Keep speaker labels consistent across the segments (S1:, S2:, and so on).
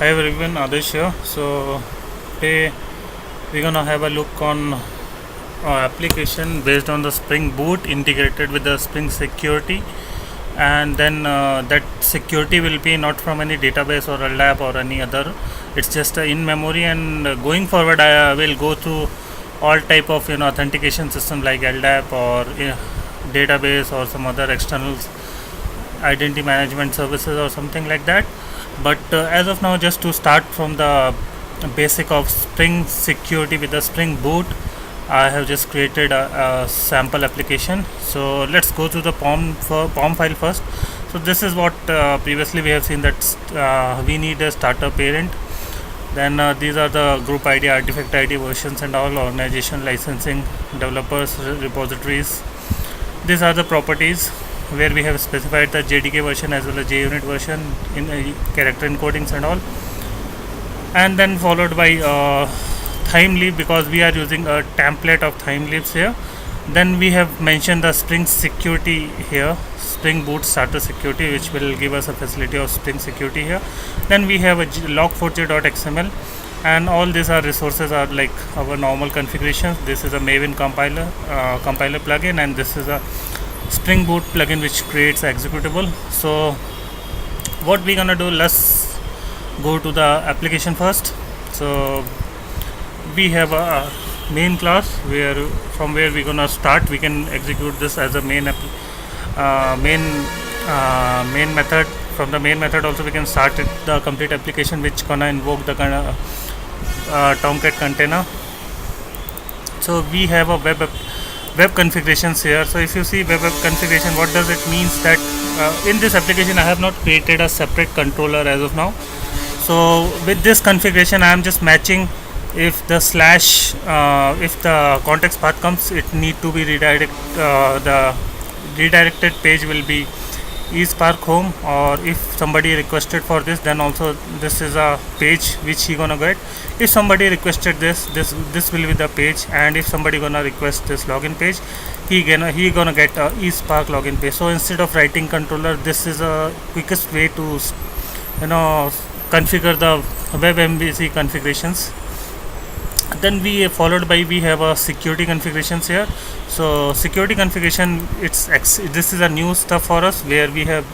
S1: Hi everyone, Adarsh here. So today we're gonna have a look on application based on the Spring Boot integrated with the Spring Security, and then that security will be not from any database or a lab or any other. It's just in memory, and going forward I will go through all type of authentication system like LDAP or database or some other external identity management services or something like that. But as of now, just to start from the basic of Spring Security with the Spring Boot, I have just created a sample application. So let's go to the POM file first. So this is what previously we have seen, that we need a starter parent. Then these are the group ID, artifact ID, versions and all, organization, licensing, developers, repositories. These are the properties where we have specified the JDK version as well as JUnit version in character encodings and all, and then followed by theme leaf, because we are using a template of theme leaves here. Then we have mentioned the Spring Security here, Spring Boot Starter Security, which will give us a facility of Spring Security here. Then we have a log4j.xml, and all these are resources are like our normal configurations. This is a Maven compiler plugin, and this is a Spring Boot plugin which creates executable. So what we're gonna do, let's go to the application first. So we have a main class from where we're gonna start. We can execute this as a main method. From the main method also we can start the complete application, which gonna invoke the Tomcat container. So we have a web configurations here. So if you see web configuration, what does it means that in this application I have not created a separate controller as of now. So with this configuration I am just matching, if the slash if the context path comes, it need to be the redirected page will be ESpark home, or if somebody requested for this, then also this is a page which he gonna get. If somebody requested this will be the page, and if somebody gonna request this login page, he gonna get a ESpark login page. So instead of writing controller, this is a quickest way to configure the web MVC configurations. Then we have a security configurations here. So security configuration, this is a new stuff for us, where we have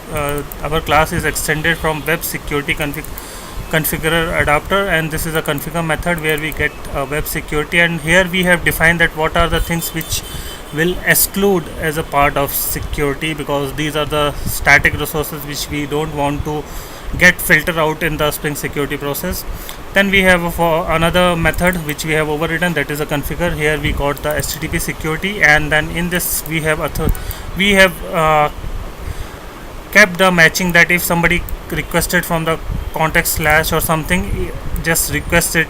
S1: our class is extended from web security configurer adapter, and this is a configure method where we get web security. And here we have defined that what are the things which will exclude as a part of security, because these are the static resources which we don't want to get filter out in the Spring Security process. Then we have another method which we have overridden, that is a configure. Here we got the HTTP security, and then in this we have kept the matching, that if somebody requested from the context slash or something, just request it,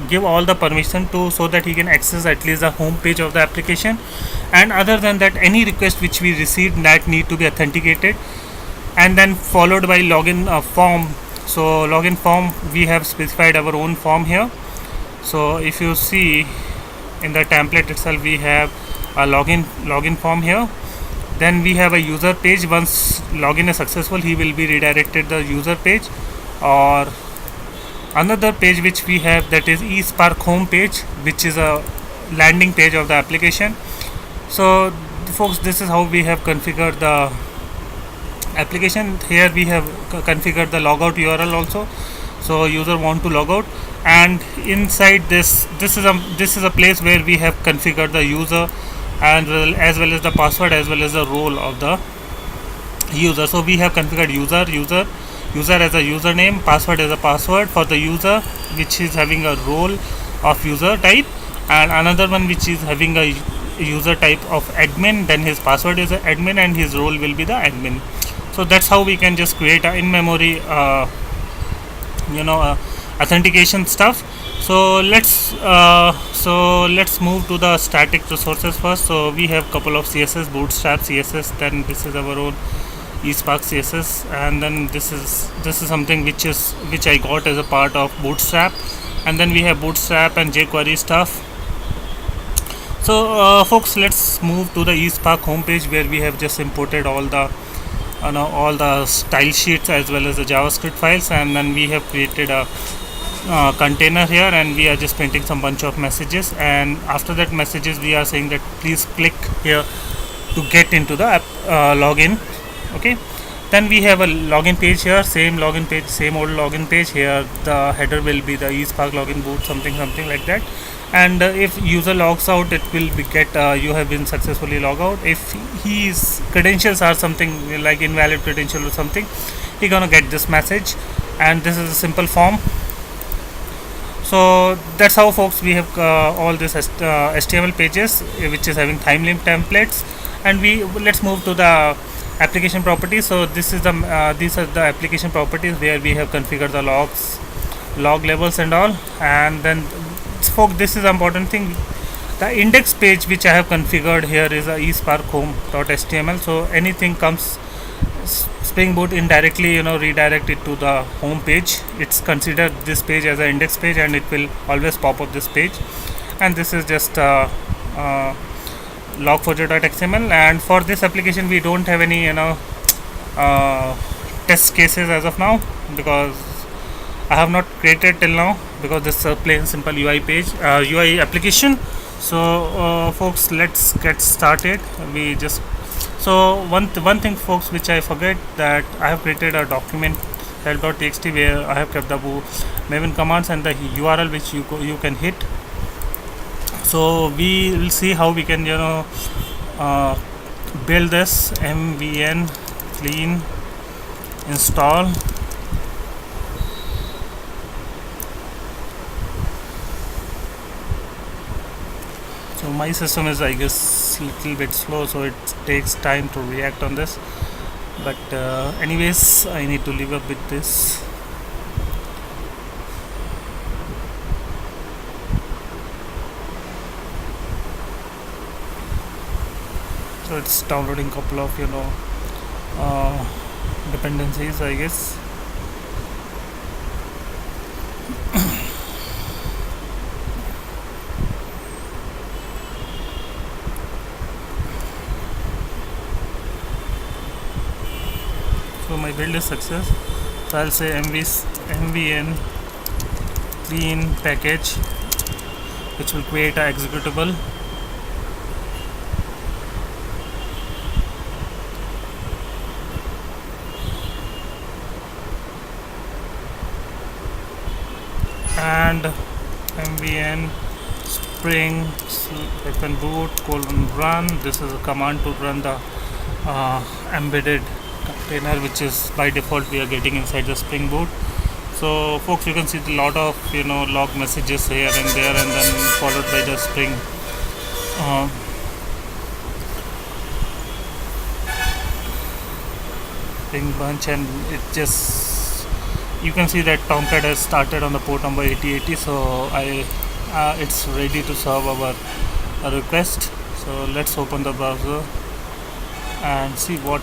S1: give all the permission to, so that he can access at least the home page of the application. And other than that, any request which we receive that need to be authenticated, and then followed by login form. So login form, we have specified our own form here. So if you see in the template itself, we have a login form here. Then we have a user page. Once login is successful, he will be redirected the user page, or another page which we have, that is ESpark home page, which is a landing page of the application. So folks, this is how we have configured the application. Here we have configured the logout URL also. So user want to log out, and inside this is a place where we have configured the user, and as well as the password, as well as the role of the user. So we have configured user as a username, password as a password for the user, which is having a role of user type, and another one which is having a user type of admin. Then his password is a admin, and his role will be the admin. So that's how we can just create a in-memory authentication stuff. So let's move to the static resources first. So we have couple of CSS, Bootstrap CSS, then this is our own ESpark CSS, and then this is something which I got as a part of Bootstrap, and then we have Bootstrap and jQuery stuff. So folks, let's move to the ESpark homepage, where we have just imported all the all the style sheets as well as the JavaScript files, and then we have created a container here, and we are just printing some bunch of messages. And after that messages, we are saying that please click here to get into the app login. Okay, then we have a login page here, same login page, same old login page. Here the header will be the ESpark login boot, something like that. And if user logs out, it will be get you have been successfully logged out. If his credentials are something like invalid credential or something, he gonna get this message. And this is a simple form. So that's how, folks, we have all this HTML pages which is having time limit templates. And let's move to the application properties. So this is the these are the application properties where we have configured the log levels and all. And then, folks, this is an important thing. The index page which I have configured here is a ESpark home.html. So anything comes Spring Boot indirectly redirect it to the home page. It's considered this page as an index page, and it will always pop up this page. And this is just log4j.xml. And for this application we don't have any test cases as of now, because I have not created till now, because this is a plain simple UI page, UI application. So folks, let's get started. So one thing, folks, which I forget, that I have created a document help.txt where I have kept the Maven commands and the URL which you can hit. So we will see how we can build this mvn clean install. So my system is, I guess, little bit slow, so it takes time to react on this. But anyways, I need to live up with this. So it's downloading couple of dependencies, I guess. So my build is success. So I'll say mvn clean package, which will create a executable. And mvn spring-boot run. This is a command to run the embedded container, which is by default we are getting inside the Spring Boot. So folks, you can see a lot of log messages here and there, and then followed by the Spring bunch. And it just, you can see that Tomcat has started on the port number 8080. So it's ready to serve our request. So let's open the browser and see what.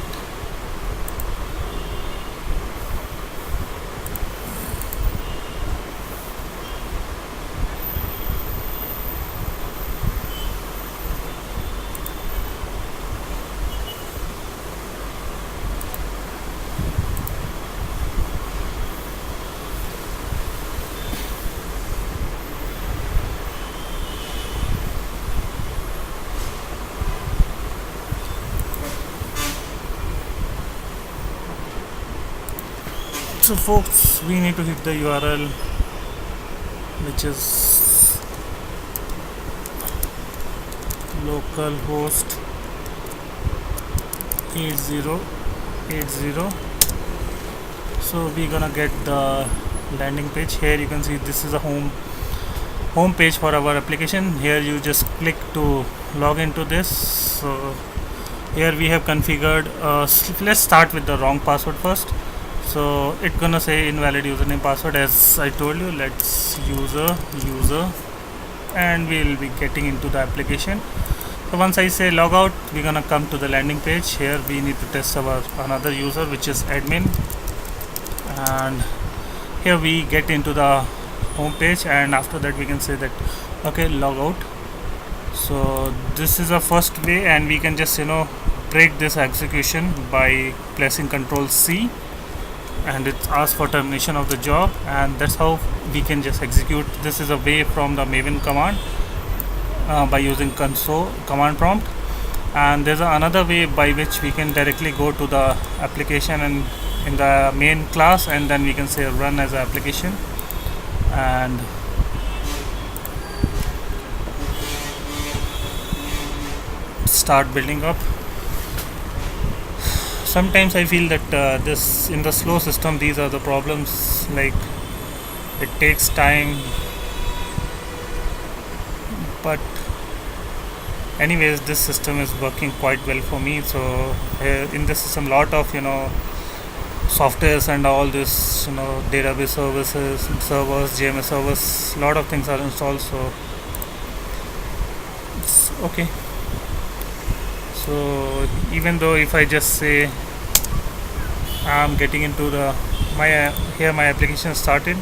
S1: So folks, we need to hit the URL, which is localhost 8080. So we're gonna get the landing page. Here you can see this is a home page for our application. Here you just click to log into this. So here we have configured, let's start with the wrong password first. So it's gonna say invalid username password, as I told you. Let's user, and we'll be getting into the application. So once I say logout, we're gonna come to the landing page. Here we need to test our another user, which is admin, and here we get into the home page, and after that we can say that okay, logout. So this is the first way, and we can just break this execution by pressing Ctrl C, and it asks for termination of the job, and that's how we can just execute. This is away from the Maven command by using console command prompt. And there's another way by which we can directly go to the application and in the main class, and then we can say run as an application and start building up. Sometimes I feel that this in the slow system, these are the problems, like it takes time, but anyways this system is working quite well for me. So in this system, lot of softwares and all this, database services, servers, JMS servers, lot of things are installed, so it's okay. So even though if I just say I'm getting into here my application started,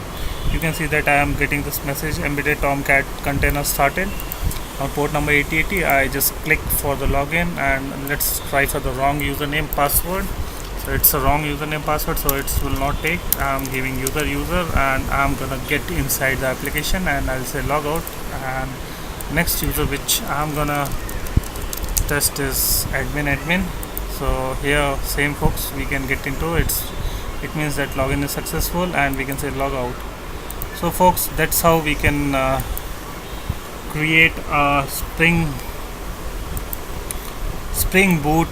S1: you can see that I am getting this message, embedded Tomcat container started on port number 8080. I just click for the login, and let's try for the wrong username password. So it's a wrong username password, so it will not take. I'm giving user, and I'm gonna get inside the application, and I'll say logout. And next user which I'm gonna test is admin. So here same folks, we can get into it means that login is successful, and we can say logout. So folks, that's how we can create a SpringBoot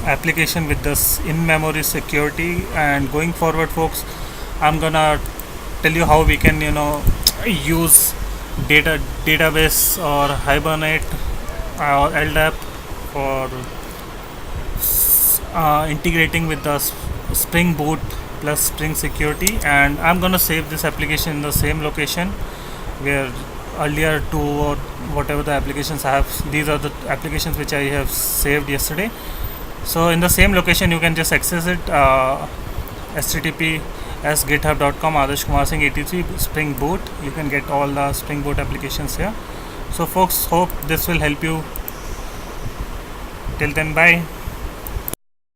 S1: application with this in-memory security. And going forward folks, I'm gonna tell you how we can use database or Hibernate or LDAP for integrating with the SpringBoot plus Spring Security. And I'm gonna save this application in the same location where earlier two or whatever the applications I have, these are the applications which I have saved yesterday. So in the same location you can just access it, https github.com adarsh.kumar-singh83 SpringBoot. You can get all the SpringBoot applications here. So folks, hope this will help you. Till then, bye.